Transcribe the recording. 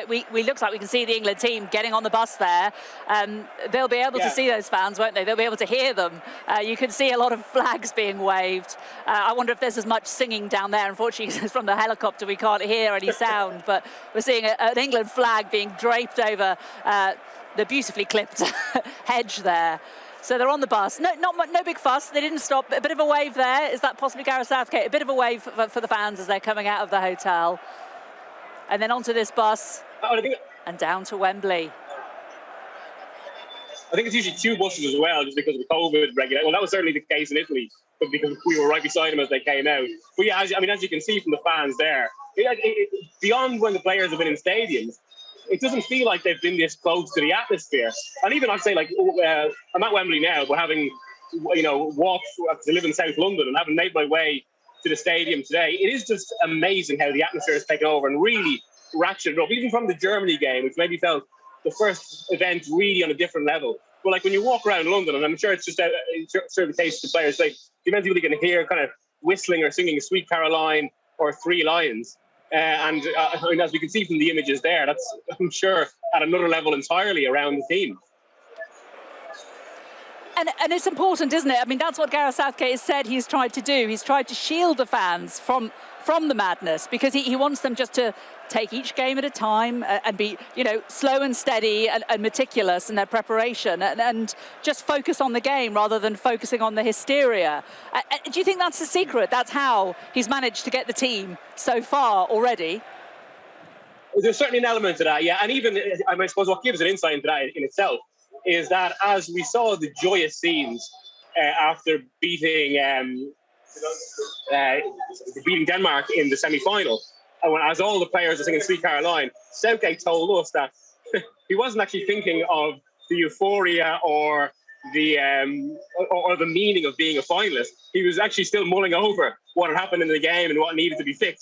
We looks like we can see the England team getting on the bus there. They'll be able to see those fans, won't they? They'll be able to hear them. You can see a lot of flags being waved. I wonder if there's as much singing down there. Unfortunately, from the helicopter, we can't hear any sound, but we're seeing an England flag being draped over the beautifully clipped hedge there. So they're on the bus. No big fuss. They didn't stop. A bit of a wave there. Is that possibly Gareth Southgate? A bit of a wave for the fans as they're coming out of the hotel. And then onto this bus and down to Wembley. I think it's usually two buses as well, just because of the COVID regulation. Well, that was certainly the case in Italy, but because we were right beside them as they came out. But yeah, as you can see from the fans there, beyond when the players have been in stadiums, it doesn't feel like they've been this close to the atmosphere. And even I'd say, like, I'm at Wembley now, but having, walked to live in South London and having made my way to the stadium today, it is just amazing how the atmosphere has taken over and really ratcheted up, even from the Germany game, which maybe felt the first event really on a different level. But like when you walk around London, and I'm sure it's just the case to players, like the amount of people you can hear kind of whistling or singing Sweet Caroline or Three Lions. And as we can see from the images there, that's, I'm sure, at another level entirely around the team. And it's important, isn't it? I mean, that's what Gareth Southgate has said he's tried to do. He's tried to shield the fans from the madness, because he wants them just to take each game at a time and be, slow and steady and meticulous in their preparation and just focus on the game rather than focusing on the hysteria. Do you think that's the secret? That's how he's managed to get the team so far already? There's certainly an element to that, yeah. And even, I suppose, what gives an insight into that in itself is that as we saw the joyous scenes after beating Denmark in the semi-final, and as all the players were singing Sweet Caroline, Southgate told us that he wasn't actually thinking of the euphoria or the meaning of being a finalist. He was actually still mulling over what had happened in the game and what needed to be fixed.